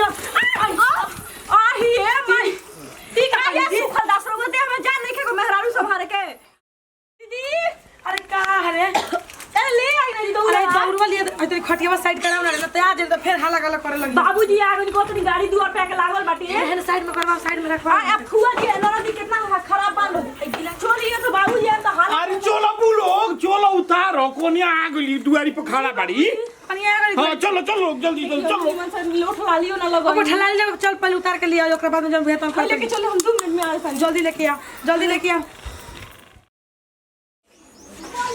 आ ही है भाई ठीक है ये सुखल दास लोग दे हमें जान नहीं के मेहरारू संभाल के दीदी अरे का है अरे ले आई ना दीदी अरे दौड़वा लिए तो खटिया साइड कराओ ना तो आ जे तो फिर हाला गला करे लगी बाबूजी आ गई कोतरी गाड़ी दुआर पे के लागल बाटी एहन साइड में करवा साइड में रखवा अब खुआ के नरदी कितना खराब बाल हो गिला छोड़िए तो बाबूजी आ तो हाल अरे चलो बुलो चलो उतारो कोनिया आ गई दुआरी पे खड़ा बाड़ी कनिया आ गई हां चलो चलो जल्दी जल्दी चलो मन से लोट वालियो ना लगो अब ठला ले चल पहले उतार के लिया ओकरा बाद में जब वेतन कर लेके चलो हम 2 मिनट में आ जल्दी लेके आ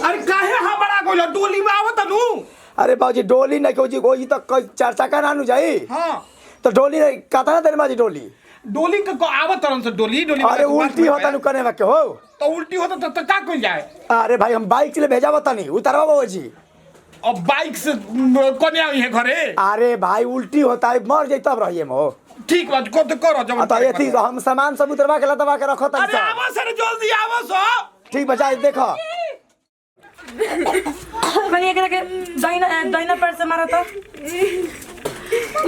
अरे काहे हमारा कोला डोली में आवत नु अरे बाबूजी डोली नहीं कोजी कोई तो चार चक्का नानू जाई हां तो डोली कतना देर बाजी डोली डोली को आवत तरन से डोली अरे उल्टी होता नु कने के हो तो उल्टी होता तो का कोई जाए अरे भाई हम बाइक से भेजा बता नहीं उतारवा बाबूजी अब बाइक से कोने आई है घरे अरे भाई उल्टी होता है मर जाई तब रहिए मो ठीक बात को तो करो जब तो ये थी हम सामान सब उतरवा के लतवा के रखो अरे आवो सर जल्दी आवो सो ठीक बचा देखो कनिया के दाहिना पैर से मारा तो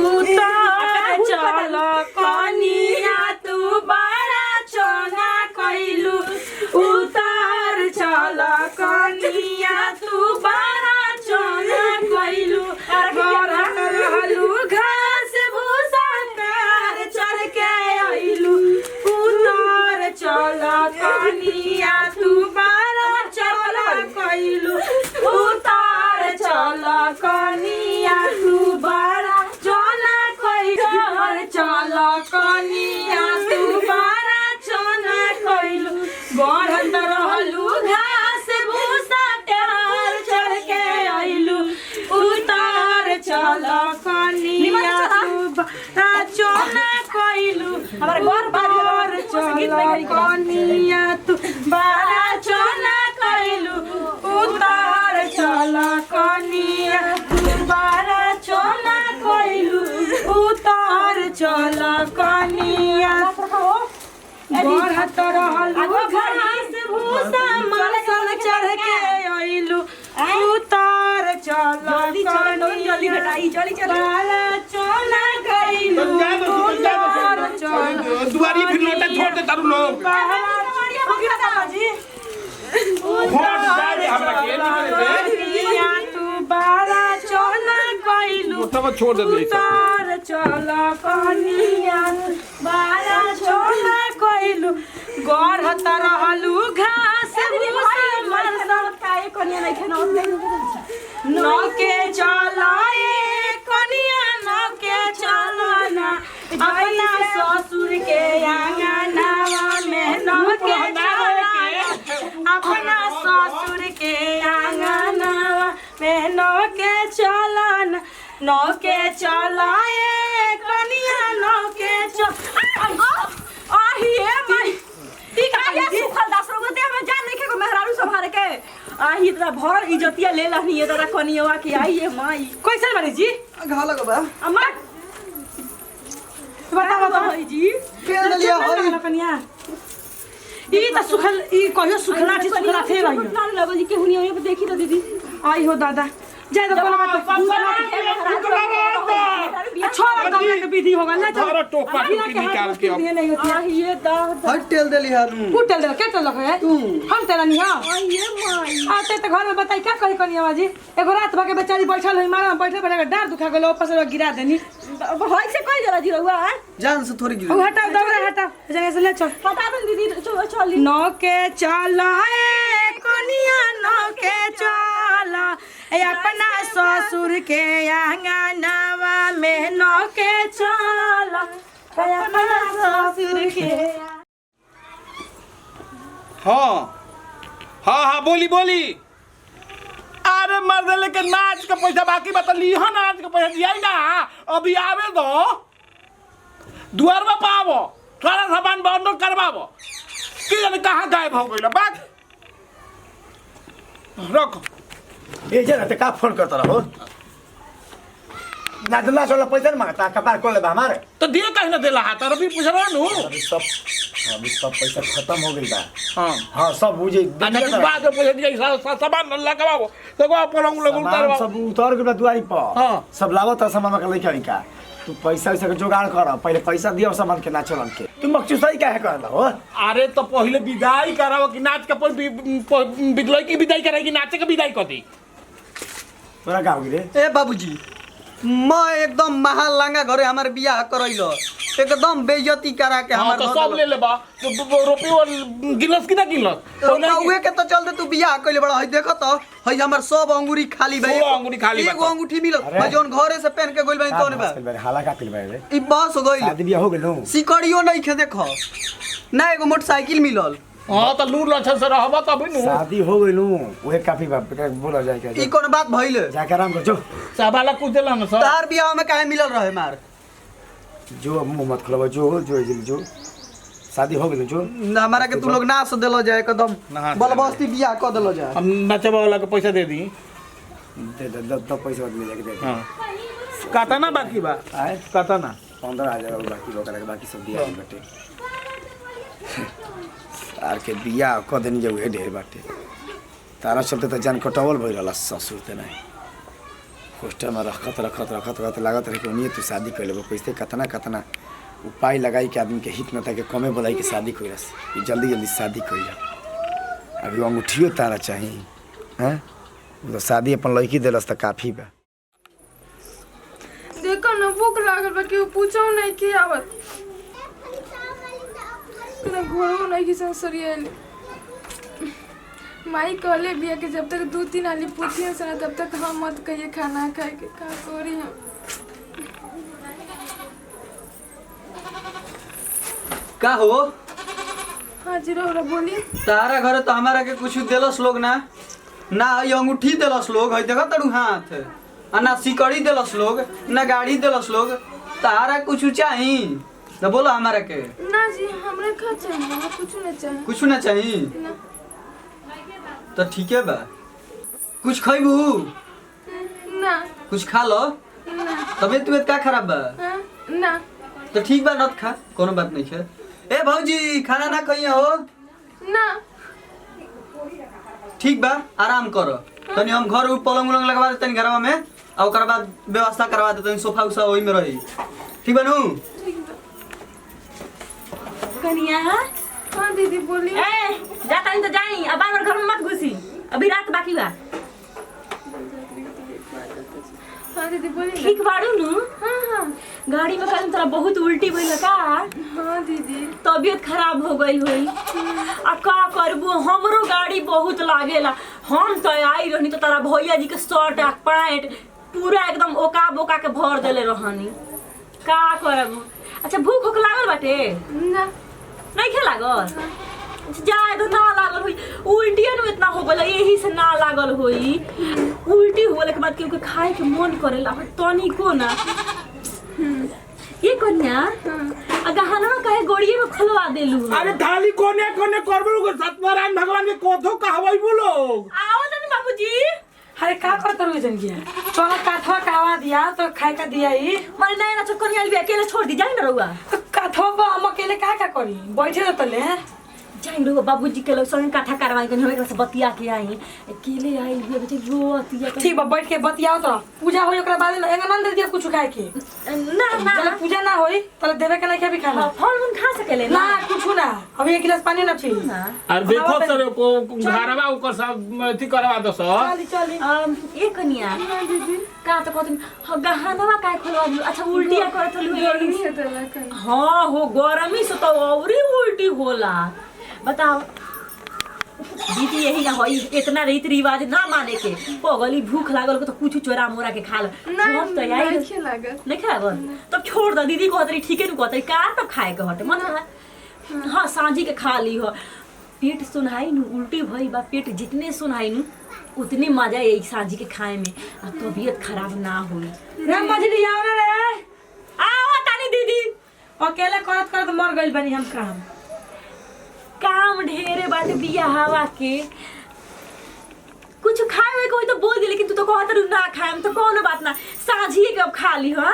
उतार चल कनिया तू बड़ा चोना कइलू उतार चल कनिया तू बड़ा चोना कइलू रहलू घास भूसा कर चढ़ के आइलू उतार चल कनिया तू बड़ा चोना कइलू उतार चल कनिया तू बड़ा चोना कइलू चल कनिया तू बड़ा चोना कइलू बढ़त रहलू घास भूसा टार चढ़ के आइलू उतार चल कनिया तू बड़ा चोना कइलू हमारे घर बार चल कनिया तू बड़ा चोना कइलू उतार चल कनिया तू बड़ा चोना कइलू उतार चल कनिया बढ़त रहलू घास भूसा मरसल चढ़ के आइलू उतार चल जल्दी बेटाई जल्दी चल चोना कइलू उतार चल दुआरी फिर लोटा छोड़ दे तारू लोग तू बारा चोना कइलू तब छोड़ दे उतार चल कनिया बारा चोना कइलू गढ़त रहलू घास भूसा मरसल काहे कनिया नहीं खेना न के चलाए कनिया न के चलना अपना ससुर के आंगनवा में न के अपना ससुर के आंगनवा में न के चलन न के चलाए कनिया न के आहिए भाई ठीक है ये सुखल दास लोग दे हमें जान नहीं के मेहरारू संभाल के आही इतना भर इज्जतिया ले लहनी ये तोरा कनियावा की आइए माई कैसे बड़ी जी घा लगा बा अम्मा बता भाई जी फेर लिया हरी कनिया ई त सुखल ई कहियो सुखला थे रहियो ना लगो जी के हुनिया पे देखी तो दीदी आई हो दादा जाय तो बोला मत छोरा दम के विधि होगा ना सारा टोपा टोपी निकाल के अब नहीं होती ये दादा हट तेल देली हां कुटल दे के तो है हम तेरा नहीं हां ये माई आते तो घर में बताई क्या कही कनिया जी एगो रात भर के बेचारी बैठल होई मारा बैठे बैठे डार दुखा गेलो ऊपर से गिरा देनी भाई से कोई जरा जी रहुआ जान से थोड़ी गिरी ओ हटा दौड़ा हटा जगह से ले चल पता दो दीदी चली न के चलाए कनिया न के चला ए अपना ससुर के आंगनवा में न के चला ए अपना ससुर के हाँ बोली बोली अरे मर्द लेके नाच के पैसा बाकी बता लिहा नाच के पैसा दिया ना अभी आवे दो दुआर में पावो थोड़ा सामान बंद करवावो कि जाने कहाँ गायब हो गई बात रखो ए जरा ते का फोन करता रहो ना दला सोला पैसा न मांगता कपार कोले बा हमारे तो दिए कहीं ना दिला हाथ अभी पूछ रहा नु अभी सब पैसा खत्म हो गई बा हाँ हां सब बुझे बाद में पैसा दिया सामान लगावो देखो पलंग लगू सामान सब उतार के दुआरी पर हाँ। सब लावत सामान का लेके का तू पैसा वैसा के जुगाड़ कर, पहले पैसा दियो सामान के नाचो के। तू मकचूसाई काहे करला हो? अरे तो पहले विदाई कराओ कि नाच के विदाई की विदाई कराएगी, नाचे के विदाई कथी? तोरा गाँव रे ए बाबूजी मैं एकदम महल लंगा घरे हमारे बियाह करैलो एकदम बेइज्जती करा के हाँ, तो सब ले लेबा रुपये और गिलस की ना गिलस कौए के तो चलते तू बियाह कइले बड़ा है देखो तो है हमर सब अंगूरी खाली बा, पूरा अंगूरी खाली बा। एगो अंगूठी मिलो मैं जोन घरे से पहन के गइल बानी तोने बा हाला का पिल रे ई बस हो गइल शादी बियाह हो गेलो सिकड़ियो नहीं खे देखो ना एगो मोटरसाइकिल मिलल। हाँ तो लूर लच्छन से रहबा तभी नु शादी हो गेलो ओहे काफी बाप बोला जाए के ई कोन बात भइल जाके आराम कर जो साबाला कुछ देला ना सर तार बियाह में काहे मिलल रहे मार जो मुंह मत खोलो जो जो शादी हो गेलो जो हमारा के तू लोग नाच देलो जाए एकदम नाच बलबस्ती बियाह क देलो जाए हम नचबा वाला के पैसा दे दी दे दे पैसा ले जाके दे हाँ काटा ना बाकी बा आए काटा ना 15,000 बाकी लोग के बाकी सब दिया बाटे आर के बियाह क देनी जो हे ढेर बाटे तारा चलते तो जान कटवल भइल रहला ससुर ते नहीं होस्टल में रखत लागत रहे कि उन्हीं तू शादी कर लेबो पैसे कतना उपाय लगाई के आदमी के हित न था के कमे बोलाई के शादी कइलस कि जल्दी शादी कइला अभी अंगूठियो तारा चाहिए हैं तो शादी अपन लड़की देलस त काफी बा। देखो ना भूख लागल बा कि पूछो नहीं कि आवत ना घोड़ो नहीं कि संसरियल माई कहले बिया के जब तक 2-3 आली पूछिए से तब तक हम मत कहिए खाना खाए के का करी हम। का हो हाँ जी रो बोली तारा घरे तो हमारा के कुछ देलस लोग ना ये अंगूठी देलस लोग है देखो तड़ू हाथ आ ना सिकड़ी देलस लोग ना गाड़ी देलस लोग तारा कुछ चाही तो बोलो हमारा के ना जी हमरा का चाहिए कुछ ना चाहिए कुछ ना चाही ना तो ठीक है बा कुछ खइबू ना कुछ खा लो ना तबियत का खराब बा हाँ, ना तो ठीक बा नत खा कोनो बात नहीं है। ए भौजी खाना ना खइए हो ना ठीक बा आराम करो तनी हम घर पलंग उलंग लगवा देते घरवा में और ओकर बाद व्यवस्था करवा देते सोफा उसा वही में रही ठीक बा नु कनिया हाँ दीदी बोली ए जाता नहीं तो जाई अब बार घर में मत घुसी अभी रात बाकी बा। हाँ दीदी बोली ठीक बाड़ू नु हाँ गाड़ी में कल तोरा बहुत उल्टी भइल का हाँ दीदी तबीयत खराब हो गई हुई आ का करबू हमरो गाड़ी बहुत लागेला हम तो आई रहनी तो तारा भैया जी के शर्ट आ पैंट पूरा एकदम ओका बोका के भर देले रहनी का करबू। अच्छा भूख उख लागल बाटे ना नहीं खे लागल जाए तो ना लागल हुई उल्टिया नु इतना हो गल यही से ना लागल हुई उल्टी होले के बाद क्योंकि खाए के मन करेला तनी को ना ये कन्या गहना कहे गोड़िए में खोलवा देलू अरे थाली कोने कोने करबो सत्यनारायण भगवान के कोथो कहबै बोलो आओ तनी बाबूजी अरे का करत रहो जन किया चलो काठवा कहवा दिया तो खाए का दिया ही मारे नया ना कन्या भी अकेले छोड़ दी जाई ना रहुआ तो काठवा हम अकेले का करी बैठे रहतले जाई रहुआ बाबूजी के लोग संग काठा करवाई के हम से बतिया के आई अकेले आई भी बच्चे रोतिया ठीक बा बैठ के बतियाओ तो पूजा होई ओकरा बाद में एंगनन दे दिया कुछ खाए के ना ना जब पूजा ना होई तले देवे के नहीं के भी खाना फल मूल खा सकेले ना कुछ ना अभी 1 गिलास पानी ना पी और देखो सर को घरवा ऊपर सब अथी करवा दो सर चली ये कन्या का तो कहत गहनवा काय खोलवा दियो। अच्छा उल्टिया करत हलु हां हो गरमी से तो औरी उल्टी होला बताओ दीदी यही ना होई इतना रीति रिवाज ना माने के पगली भूख लागल तो कुछ चोरा मोरा के खा लो हम तो यार नहीं खागल तब छोड़ दो दीदी को हतरी ठीके नु कहतरी कार तब खाए के हटे मन हां सांझी के खा ली हो पेट सुनाई नु उल्टी भई बा पेट जितने सुनाई नु उतनी मजा है सांझी के खाए में आ तबीयत खराब ना होई ना मजली आओ ना रे आओ तानी दीदी अकेले करत करत मर गइल बनी हम काम ढेरे बाटे बिया हवा के कुछ खाए में कोई तो बोल दे लेकिन तू तो कहत रु ना खाएम तो कोनो बात ना सांझिए के अब खा ली हां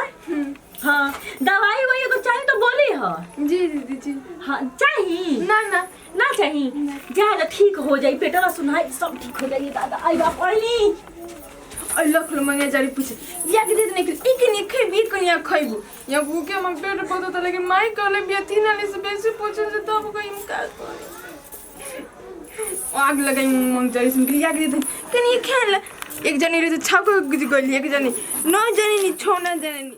हां दवाई वही अगर चाहिए तो बोली हो जी दीदी जी हां चाहिए ना ना ना चाहिए जा ठीक हो जाई पेटवा सुनाई सब ठीक हो जाई दादा आई बाप ओली और लख लो मंगे जारी पूछे या के दे ने के एक ने खइबी कनिया खइबू या भूखे हम पेट पतो त लेकिन माई कहले बिया 3 आली से बेसी पूछे से तब कोई का आग लगाई मंग जारी सुन के या के दे कनिया खेल एक जनी रे छाको गली एक जनी 9 जनी नि 6 न जनी